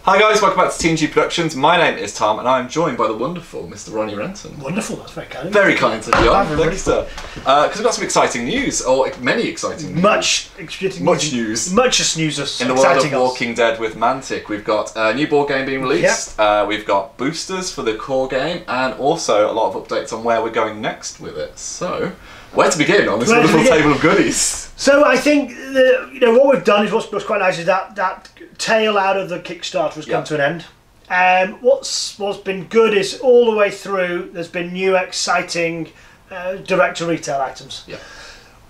Hi guys, welcome back to Team G Productions. My name is Tom and I am joined by the wonderful Mr. Ronnie Renton. Wonderful, that's very kind. Very kind to you. Thank you, sir. Because we've got some exciting news, or many exciting news. Much news. Much news. In the world of Walking Dead with Mantic, we've got a new board game being released, we've got boosters for the core game, and also a lot of updates on where we're going next with it. So, where to begin on this wonderful table of goodies? So I think what we've done is what's quite nice is that tail out of the Kickstarter has come to an end. What's been good is all the way through there's been new exciting direct to retail items. Yeah.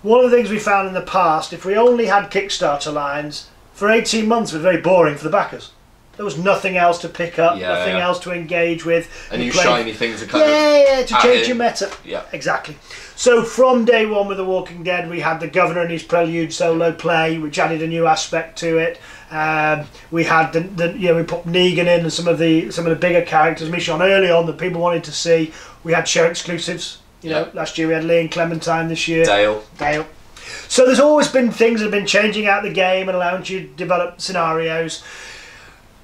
One of the things we found in the past, if we only had Kickstarter lines, for 18 months it was very boring for the backers. There was nothing else to pick up, nothing else to engage with. And new shiny things to kind of to change your meta. Yeah. Exactly. So from day one with The Walking Dead, we had the Governor and his Prelude solo play, which added a new aspect to it. We had we put Negan in and some of the bigger characters. Michonne early on that people wanted to see. We had show exclusives. Last year we had Lee and Clementine. This year Dale. So there's always been things that have been changing out the game and allowing you to develop scenarios.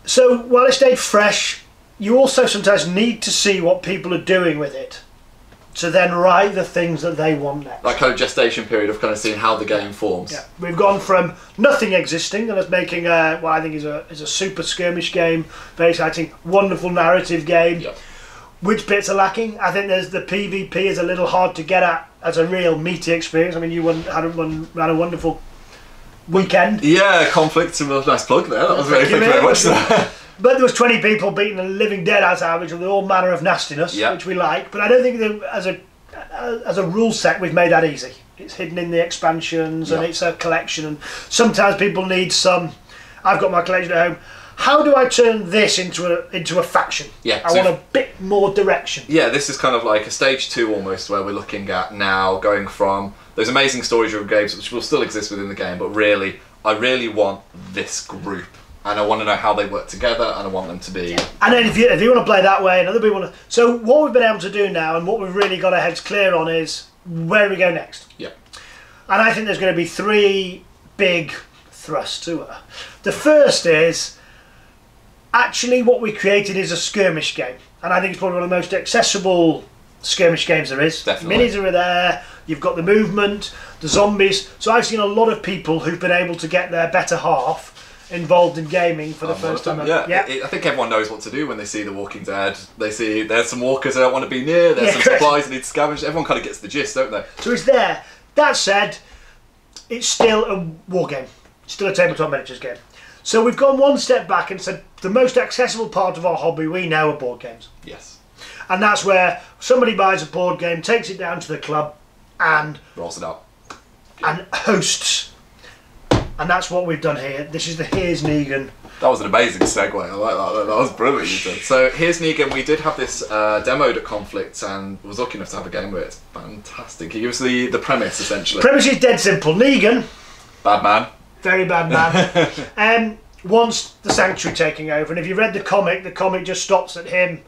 So while it stayed fresh, you also sometimes need to see what people are doing with it to then write the things that they want next. That kind of gestation period of kind of seeing how the game forms. Yeah, we've gone from nothing existing and us making what I think is a super skirmish game, very exciting, wonderful narrative game. Yep. Which bits are lacking? I think there's the PvP is a little hard to get at as a real meaty experience. I mean, you had a wonderful weekend. Yeah, Conflict, a nice plug there. That was thank you very much. But there was 20 people beating the living dead out of it with all manner of nastiness, which we like. But I don't think that as a rule set we've made that easy. It's hidden in the expansions and it's a collection. And sometimes people need some. I've got my collection at home. How do I turn this into a faction? Yeah, I want a bit more direction. Yeah, this is kind of like a stage 2 almost, where we're looking at now going from those amazing story-driven games which will still exist within the game, but really, I really want this group. And I want to know how they work together, and I want them to be... And then if you want to play that way, and other people want to... So what we've been able to do now, and what we've really got our heads clear on, is where we go next. Yeah. And I think there's going to be 3 big thrusts to her. The first is, actually what we created is a skirmish game. And I think it's probably one of the most accessible skirmish games there is. Definitely. Minis are there, you've got the movement, the zombies. So I've seen a lot of people who've been able to get their better half involved in gaming for the first time. I think everyone knows what to do when they see The Walking Dead. They see there's some walkers they don't want to be near, there's some supplies they need to scavenge. Everyone kind of gets the gist, don't they? So it's there. That said, it's still a war game. It's still a tabletop miniatures game. So we've gone one step back and said the most accessible part of our hobby we know are board games. Yes. And that's where somebody buys a board game, takes it down to the club and rolls it out. And hosts. And that's what we've done here. This is the Here's Negan. That was an amazing segue. I like that. That was brilliant. So Here's Negan. We did have this demoed at Conflict and was lucky enough to have a game with it. It's fantastic. He gives the premise essentially. The premise is dead simple. Negan, bad man, very bad man, wants the Sanctuary taking over. And if you read the comic just stops at him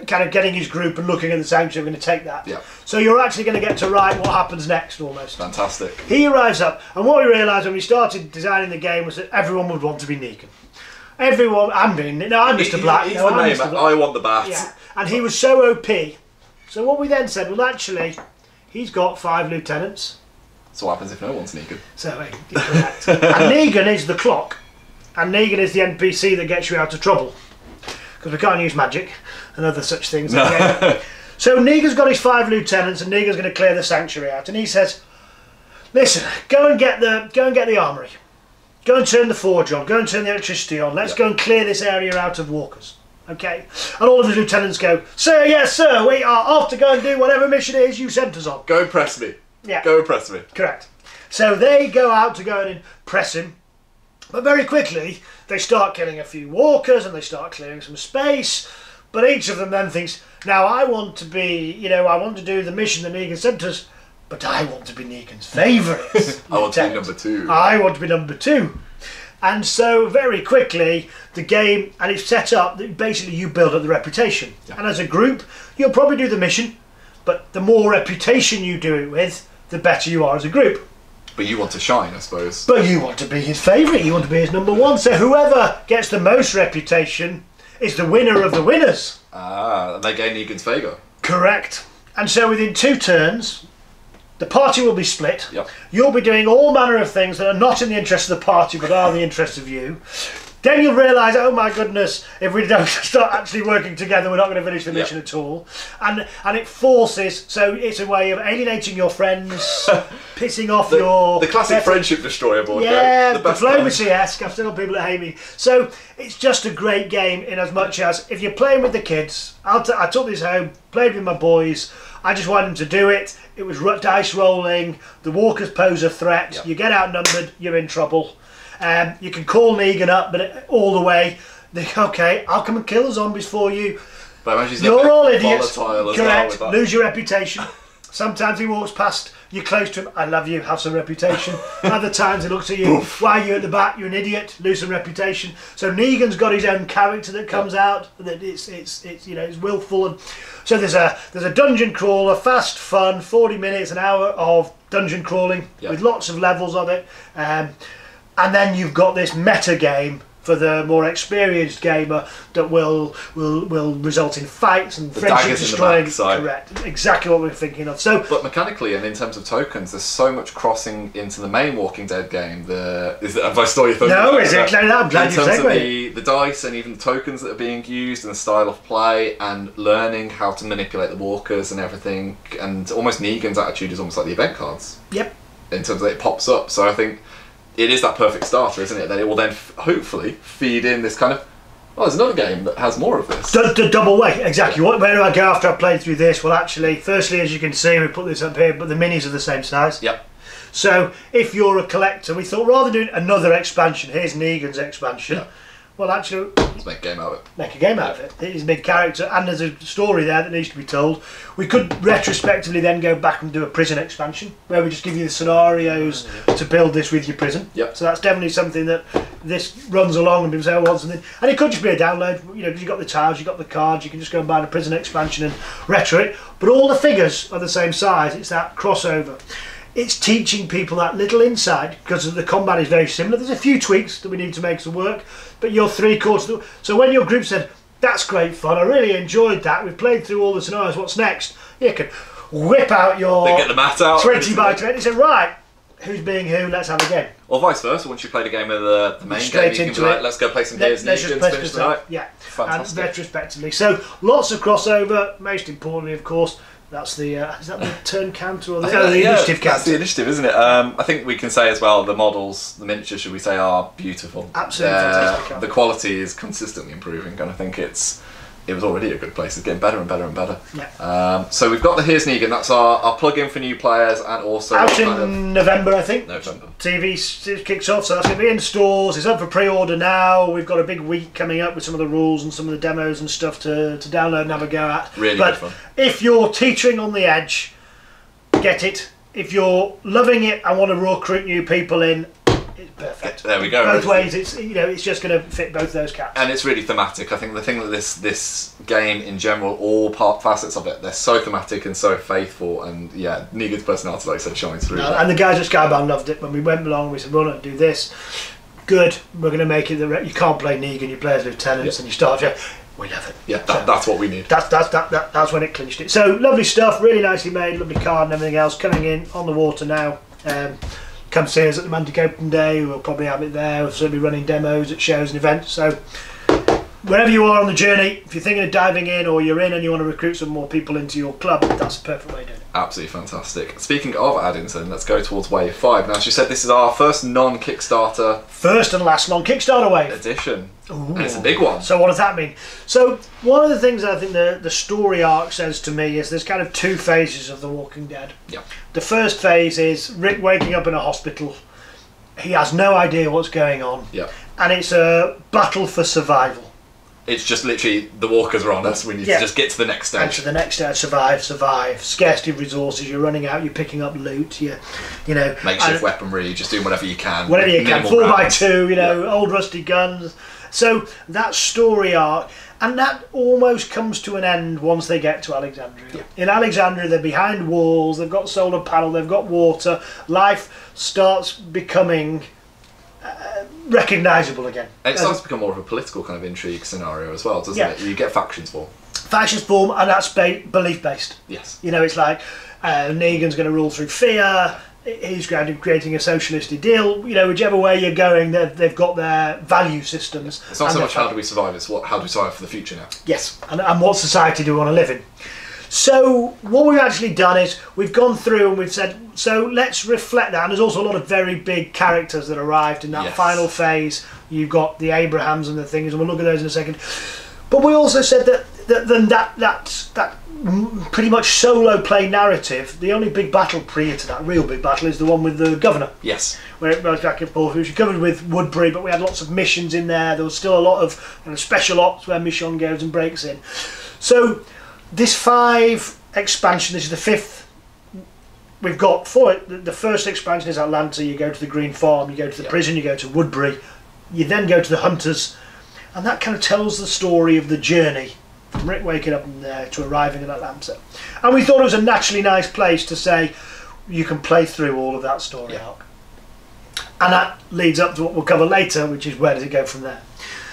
kind of getting his group and looking at the Sanctuary. We're going to take that. Yeah. So you're actually going to get to write what happens next almost. Fantastic. He arrives up, and what we realised when we started designing the game was that everyone would want to be Negan. Everyone, I'm Mr. Black. He's the name. I want the bat. Yeah. And he was so OP. So what we then said, well actually, he's got 5 lieutenants. So what happens if no one's Negan? So, correct. And Negan is the clock. And Negan is the NPC that gets you out of trouble. Because we can't use magic and other such things. No. So Negan's got his 5 lieutenants, and Negan's going to clear the Sanctuary out. And he says, "Listen, go and get the armory. Go and turn the forge on. Go and turn the electricity on. Let's go and clear this area out of walkers." Okay. And all of the lieutenants go, "Sir, yes, sir. We are off to go and do whatever mission it is you sent us on. Go impress me." Yeah. Go impress me. Correct. So they go out to go and impress him. But very quickly, they start killing a few walkers and they start clearing some space. But each of them then thinks, now I want to be, I want to do the mission that Negan sent us, but I want to be Negan's favourite. I want to be number 2. I want to be number 2. And so very quickly, the game, and it's set up that basically you build up the reputation. Yeah. And as a group, you'll probably do the mission, but the more reputation you do it with, the better you are as a group. But you want to shine, I suppose. But you want to be his favourite, you want to be his number one. So whoever gets the most reputation is the winner of the winners. Ah, and they gain Negan's favour. Correct. And so within 2 turns, the party will be split. Yep. You'll be doing all manner of things that are not in the interest of the party but are in the interest of you. Then you'll realise, oh my goodness, if we don't start actually working together, we're not going to finish the mission at all. And it forces, so it's a way of alienating your friends, pissing off the classic friendship destroyer board game. Yeah, diplomacy-esque. I've still got people that hate me. So it's just a great game in as much as if you're playing with the kids. I took this home, played with my boys. I just wanted them to do it. It was dice rolling. The walkers pose a threat. Yep. You get outnumbered, you're in trouble. You can call Negan up, but all the way, okay, I'll come and kill the zombies for you. But you're all idiots. Correct. Well lose your reputation. Sometimes he walks past, you're close to him, I love you, have some reputation. Other times he looks at you, why are you at the back, you're an idiot, lose some reputation. So Negan's got his own character that comes out, that it's willful. And so there's a dungeon crawler, fast, fun, 40 minutes, an hour of dungeon crawling with lots of levels of it. And then you've got this meta game for the more experienced gamer that will result in fights and friendship destroying. Correct, exactly what we're thinking of. So, but mechanically and in terms of tokens, there's so much crossing into the main Walking Dead game. Have I stole your thunder? No, is it? I'm glad you segued. In terms of the dice and even the tokens that are being used and the style of play and learning how to manipulate the walkers and everything, and almost Negan's attitude is almost like the event cards. Yep. In terms of it pops up, so I think it is that perfect starter, isn't it? That it will then hopefully feed in this kind of, there's another game that has more of this. The double way, exactly. Where do I go after I've played through this? Well, actually, firstly, as you can see, we put this up here, but the minis are the same size. Yep. So if you're a collector, we thought rather than doing another expansion, here's Negan's expansion. Yep. Well, actually, let's make a game out of it. Make a game out of it. He's a big character, and there's a story there that needs to be told. We could retrospectively then go back and do a prison expansion, where we just give you the scenarios to build this with your prison. Yep. So that's definitely something that this runs along, and people say, "I want something," and it could just be a download. You know, because you've got the tiles, you've got the cards, you can just go and buy the prison expansion and retro it. But all the figures are the same size. It's that crossover. It's teaching people that little insight, because the combat is very similar. There's a few tweaks that we need to make to work, but you're 3/4. So when your group said, "That's great fun, I really enjoyed that, we've played through all the scenarios, what's next?" You can whip out your They get the mat out 20 by 20 say, right, who's being who, let's have a game. Or vice versa, once you played a game of the main game, you can be like, let's go play some Here's Negan's, finish the night. Yeah, fantastic. And retrospectively. So lots of crossover, most importantly, of course, that's the is that the turn counter or the initiative counter? That's the initiative, isn't it? I think we can say as well the models, the miniatures, should we say, are beautiful. Absolutely fantastic. The quality is consistently improving, and I think it was already a good place. It's getting better and better and better. Yeah. So we've got the Here's Negan. That's our plug-in for new players, and also out in November, I think. November. TV kicks off, so that's going to be in stores. It's up for pre-order now. We've got a big week coming up with some of the rules and some of the demos and stuff to download and have a go at. Really good fun. If you're teetering on the edge, get it. If you're loving it and want to recruit new people in, it's perfect. There we go. Both ways, it's just going to fit both those caps. And it's really thematic. I think the thing that this game in general, all facets of it, they're so thematic and so faithful. And yeah, Negan's personality, like I said, shines through. And the guys at Skybound loved it when we went along. We said, "We're going to do this. Good. We're going to make it. You can't play Negan. You play as lieutenants, and you start." We love it. Yeah, that's what we need. That's when it clinched it. So lovely stuff, really nicely made, lovely card and everything else coming in on the water now. Come see us at the Mantic Open Day. We'll probably have it there. We'll certainly be running demos at shows and events. So wherever you are on the journey, if you're thinking of diving in or you're in and you want to recruit some more people into your club, that's the perfect way to do it. Absolutely fantastic. Speaking of add-ins then, let's go towards Wave 5. Now, as you said, this is our first non-Kickstarter... First and last non-Kickstarter wave. Edition. Ooh. And it's a big one. So what does that mean? So one of the things I think the story arc says to me is there's kind of 2 phases of The Walking Dead. Yeah. The first phase is Rick waking up in a hospital. He has no idea what's going on. Yeah. And it's a battle for survival. It's just literally the walkers are on us. We need to just get to the next stage. And to the next stage, survive. Scarcity of resources. You're running out. You're picking up loot. You know. Makeshift weaponry. Just doing whatever you can. Whatever you can. 4x2. Old rusty guns. So that story arc, and that almost comes to an end once they get to Alexandria. Yeah. In Alexandria, they're behind walls, they've got solar panel, they've got water. Life starts becoming recognisable again. And it starts to become more of a political kind of intrigue scenario as well, doesn't Yeah. it? You get factions formed. Factions form, and that's belief based. Yes. You know, it's like Negan's going to rule through fear. He's creating a socialist ideal. You know, whichever way you're going, they've got their value systems. It's not so much how do we survive, it's how do we survive for the future now. Yes, and what society do we want to live in? So what we've actually done is we've gone through and we've said, so let's reflect that. And there's also a lot of very big characters that arrived in that Yes. final phase. You've got the Abrahams and the things, and we'll look at those in a second. But we also said that pretty much solo play narrative, the only big battle prior to that, real big battle, is the one with the governor. Yes. Where it goes back and forth. It was covered with Woodbury, but we had lots of missions in there. There was still a lot of special ops where Michonne goes and breaks in. So this 5 expansion, this is the 5th. We've got 4. The first expansion is Atlanta. You go to the Green Farm, you go to the prison, you go to Woodbury. You then go to the Hunters. And that kind of tells the story of the journey from Rick waking up in there to arriving in Atlanta. And we thought it was a naturally nice place to say you can play through all of that story arc. And that leads up to what we'll cover later, which is where does it go from there.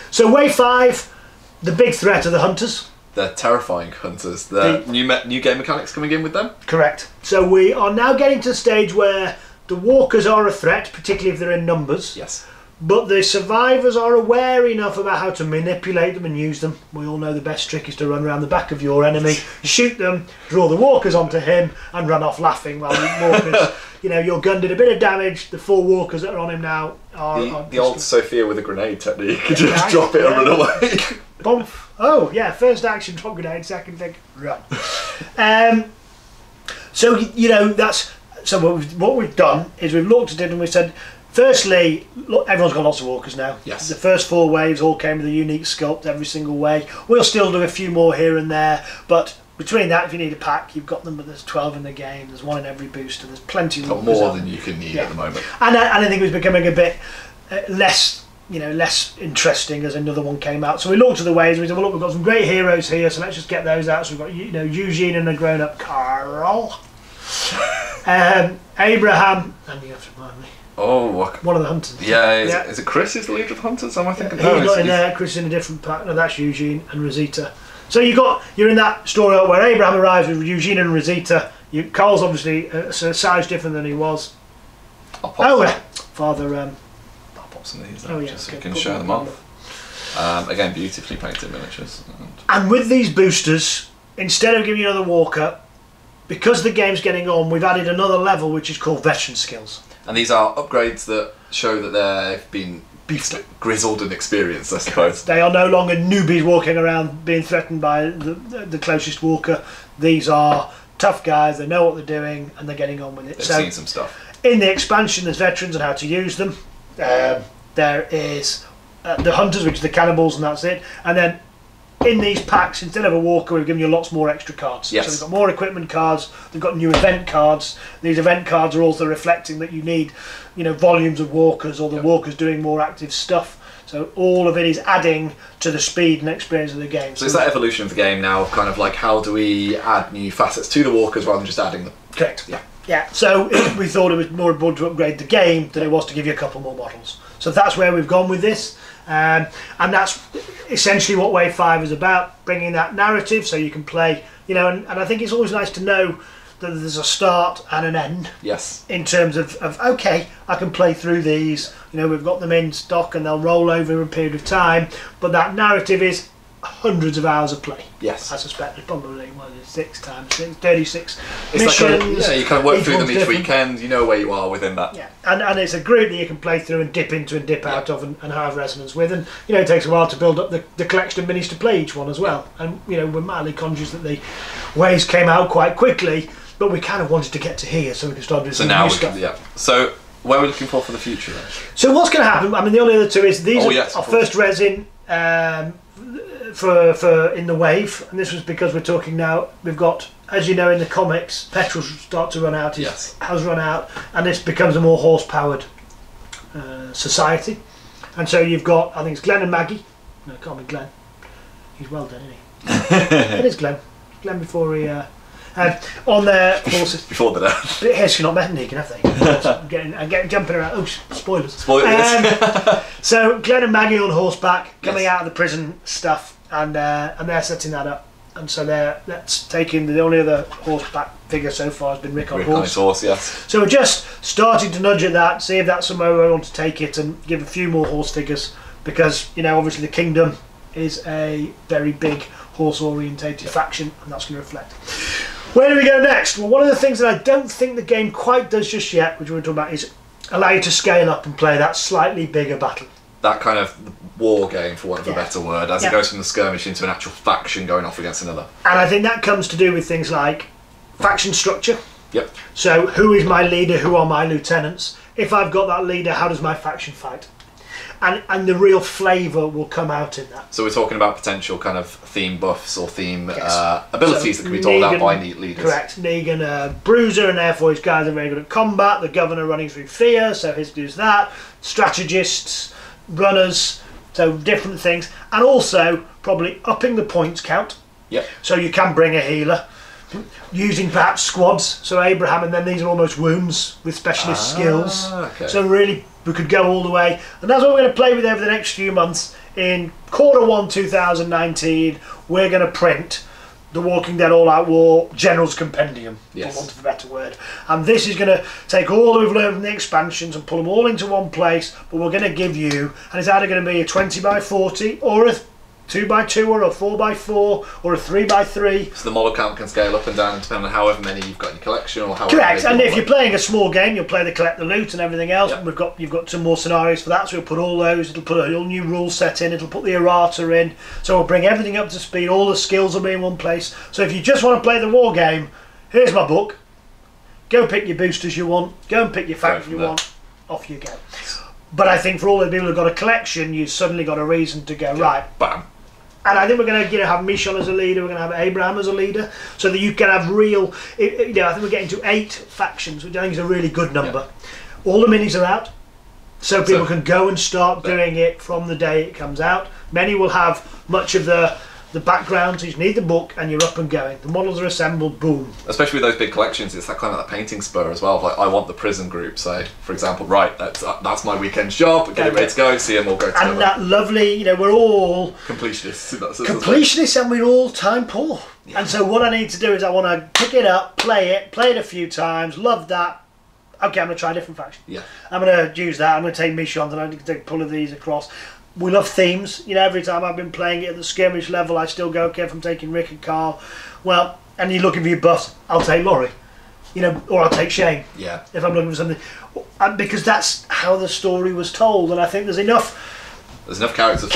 So Wave 5, the big threat are the Hunters. They're terrifying Hunters. The new game mechanics coming in with them? Correct. So we are now getting to the stage where the Walkers are a threat, particularly if they're in numbers. Yes. But the survivors are aware enough about how to manipulate them and use them. We all know the best trick is to run around the back of your enemy, shoot them, draw the walkers onto him, and run off laughing while the walkers, you know, your gun did a bit of damage. The 4 walkers that are on him now are... The old Sophia with a grenade technique. You just drop it and run away. Bump. Oh, yeah, first action, drop grenade, second thing, run. So, you know, that's... So what we've done is we've looked at it and we've said... Firstly, look, everyone's got lots of walkers now. Yes. The first 4 waves all came with a unique sculpt every single way. We'll still do a few more here and there, but between that, if you need a pack, you've got them, but there's 12 in the game, there's 1 in every booster, there's plenty of walkers. More than you can need at the moment. And I think it was becoming a bit less interesting as another one came out. So we looked at the waves and we said, well, look, we've got some great heroes here, so let's just get those out. So we've got, you know, Eugene and a grown-up Carl. Abraham, and you have to remind me. Oh, one of the Hunters. Yeah, is it Chris is the leader of the Hunters? Am I thinking? He's not in there. Chris is in a different pack. No, that's Eugene and Rosita. So you're in that story where Abraham arrives with Eugene and Rosita. Carl's obviously a size different than he was. Father. I'll pop some of these. Just so you okay, can show them off. Again, beautifully painted miniatures. And with these boosters, instead of giving you another walker, because the game's getting on, we've added another level which is called veteran skills. And these are upgrades that show that they've been beefed up, grizzled and experienced, I suppose. They are no longer newbies walking around being threatened by the closest walker. These are tough guys, they know what they're doing, and they're getting on with it. They've seen some stuff. In the expansion, there's veterans and how to use them. There is the Hunters, which are the cannibals, and that's it. And then in these packs, instead of a walker, we've given you lots more extra cards. Yes. So they've got more equipment cards, they've got new event cards. These event cards are also reflecting that you need, you know, volumes of walkers, or the walkers doing more active stuff. So all of it is adding to the speed and experience of the game. So it's that evolution of the game now, of kind of like how do we add new facets to the walkers rather than just adding them. Correct. Yeah. Yeah. So we thought it was more important to upgrade the game than it was to give you a couple more models. So that's where we've gone with this. And that's essentially what Wave 5 is about, bringing that narrative so you can play, you know, and I think it's always nice to know that there's a start and an end. Yes. In terms of okay, I can play through these, you know, we've got them in stock and they'll roll over a period of time, but that narrative is hundreds of hours of play. Yes. I suspect it's probably 6 times 6, 36 it's missions. Like you kind of work through them each different. weekend, you know where you are within that. Yeah, and it's a group that you can play through and dip into and dip out of and have resonance with, and you know it takes a while to build up the collection of minis to play each one as well. And you know we're mildly conscious that the waves came out quite quickly, but we kind of wanted to get to here so we can start doing some new stuff. So where are we looking for the future then? So what's going to happen? I mean, the only other two is these are first resin for in the wave, and this was because we're talking now. We've got, as you know, in the comics, petrol start to run out. It has run out, and this becomes a more horse-powered society. And so you've got, I think it's Glenn and Maggie. No, it can't be Glenn. He's well done, isn't he? It is Glenn. Glenn before he... on their horses. Before the death. But it's not met Negan, have they? getting jumping around. Oh, spoilers. Spoilers. So Glenn and Maggie on horseback, coming out of the prison stuff, and they're setting that up. And so that's taking the only other horseback figure so far has been Rick on horse. Horse, yes. So we're just starting to nudge at that, see if that's somewhere we want to take it, and give a few more horse figures, because obviously the Kingdom is a very big horse-orientated faction, and that's going to reflect. Where do we go next? Well, one of the things that I don't think the game quite does just yet, which we're talking about, is allow you to scale up and play that slightly bigger battle. That kind of war game, for want of a better word, as it goes from the skirmish into an actual faction going off against another. And I think that comes to do with things like faction structure. Yep. So who is my leader, who are my lieutenants? If I've got that leader, how does my faction fight? And the real flavour will come out in that. So we're talking about potential kind of theme buffs or theme abilities that can be doled out by neat leaders. Correct. Negan, Bruiser, and therefore his guys are very good at combat. The Governor running through fear, so his does that. Strategists, runners, so different things. And also probably upping the points count. Yep. So you can bring a healer. Using perhaps squads, so Abraham, and then these are almost wounds with specialist skills. Okay. So really, we could go all the way, and that's what we're going to play with over the next few months. In Q1 2019, we're going to print the Walking Dead All Out War General's Compendium, for want of a better word. And this is going to take all that we've learned from the expansions and pull them all into one place. But we're going to give you, and it's either going to be a 20x40 or a 2x2 or a 4x4 or a 3x3. So the model count can scale up and down depending on however many you've got in your collection or however. Correct, and if you're playing a small game, you'll play the collect the loot and everything else. Yep. And you've got some more scenarios for that, so we'll put all those. It'll put a whole new rule set in. It'll put the errata in. So we'll bring everything up to speed. All the skills will be in one place. So if you just want to play the war game, here's my book. Go pick your boosters you want. Go and pick your faction you want. Off you go. But I think for all the people who've got a collection, you've suddenly got a reason to go right. Bam. And I think we're going to have Michonne as a leader, we're going to have Abraham as a leader, so that you can have real, I think we're getting to 8 factions, which I think is a really good number. Yeah. All the minis are out, so people can go and start doing it from the day it comes out. Many will have much of the background, so you just need the book and you're up and going. The models are assembled, boom. Especially with those big collections, it's that kind of that painting spur as well. Like, I want the prison group, say, for example, right, that's my weekend's job, get it ready to go, see them all go together. And that lovely, we're all completionists. Completionists, and we're all time poor. Yeah. And so what I need to do is I want to pick it up, play it a few times, love that. Okay, I'm going to try a different faction. Yeah. I'm going to use that, I'm going to take Michonne and I'm going to pull of these across. We love themes. Every time I've been playing it at the skirmish level, I still go, okay, if I'm taking Rick and Carl, well, and you're looking for your buffs, I'll take Laurie, or I'll take Shane. Yeah. If I'm looking for something, because that's how the story was told, and I think there's enough characters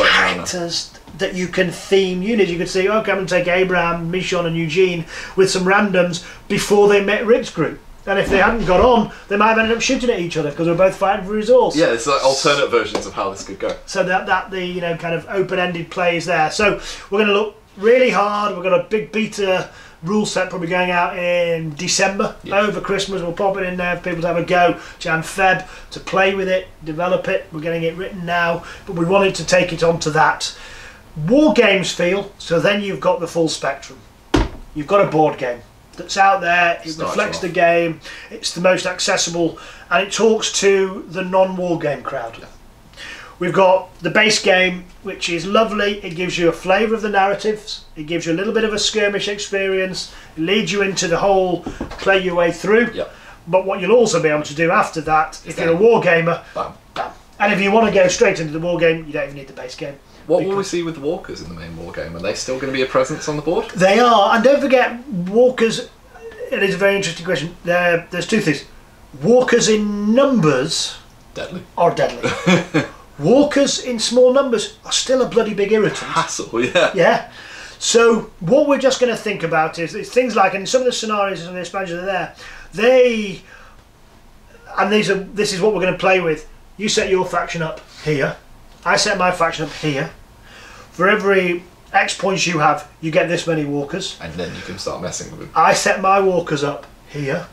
that you can theme units. You could say, okay, I'm going to take Abraham, Michonne, and Eugene with some randoms before they met Rick's group. And if they hadn't got on, they might have ended up shooting at each other because they're both fighting for resource. Yeah, it's like alternate versions of how this could go. So that the kind of open-ended play is there. So we're going to look really hard. We've got a big beta rule set probably going out in December over Christmas. We'll pop it in there for people to have a go. Jan, Feb to play with it, develop it. We're getting it written now, but we wanted to take it onto that war games feel. So then you've got the full spectrum. You've got a board game that's out there, it reflects the game, it's the most accessible, and it talks to the non-war game crowd. Yeah. We've got the base game, which is lovely. It gives you a flavour of the narratives, it gives you a little bit of a skirmish experience, it leads you into the whole play your way through. Yeah. But what you'll also be able to do after that, if you're a war gamer, bam. And if you want to go straight into the war game, you don't even need the base game. What will we see with the walkers in the main war game? Are they still going to be a presence on the board? They are, and don't forget, walkers. It is a very interesting question. There's 2 things. Walkers in numbers are deadly. Walkers in small numbers are still a bloody big irritant. Hassle, yeah. Yeah. So what we're just going to think about is things like, and some of the scenarios and the expansions are there. This is what we're going to play with. You set your faction up here. I set my faction up here. For every X points you have, you get this many walkers. And then you can start messing with them. I set my walkers up here.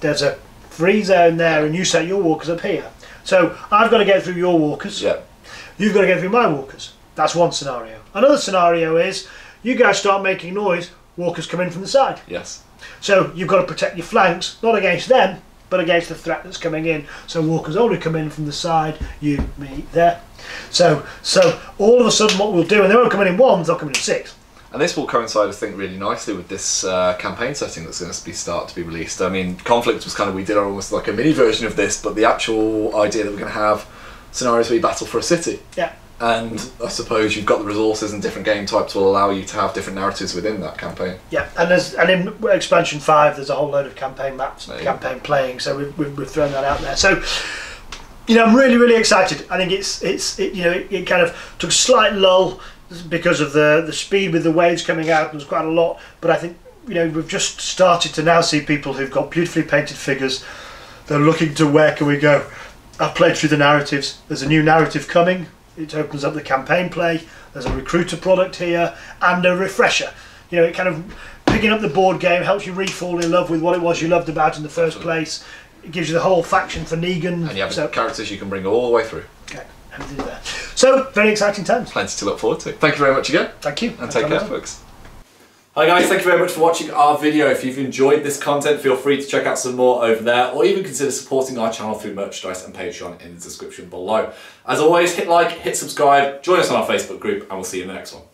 There's a free zone there, and you set your walkers up here. So I've got to get through your walkers. Yeah. You've got to get through my walkers. That's one scenario. Another scenario is you guys start making noise, walkers come in from the side. Yes. So you've got to protect your flanks, not against them, but against the threat that's coming in. So walkers only come in from the side, you, me, there. So all of a sudden what we'll do, and they won't come in ones, they'll come in 6. And this will coincide, I think, really nicely with this campaign setting that's going to start to be released. I mean, Conflict was kind of, we did almost like a mini version of this, but the actual idea that we're going to have scenarios where you battle for a city. Yeah. And I suppose you've got the resources and different game types will allow you to have different narratives within that campaign. Yeah, and in expansion 5, there's a whole load of campaign maps, campaign playing. So we've thrown that out there. So, you know, I'm really, really excited. I think it kind of took a slight lull because of the speed with the waves coming out. There's quite a lot, but I think, you know, we've just started to now see people who've got beautifully painted figures. They're looking to where can we go. I've played through the narratives. There's a new narrative coming. It opens up the campaign play. There's a recruiter product here and a refresher. You know, it kind of picking up the board game helps you re-fall in love with what it was you loved about in the first place. It gives you the whole faction for Negan. And you have characters you can bring all the way through. Okay, everything's there. So, very exciting times. Plenty to look forward to. Thank you very much again. Thank you. And take care, folks. Hi guys, thank you very much for watching our video. If you've enjoyed this content, feel free to check out some more over there, or even consider supporting our channel through merchandise and Patreon in the description below. As always, hit like, hit subscribe, join us on our Facebook group, and we'll see you in the next one.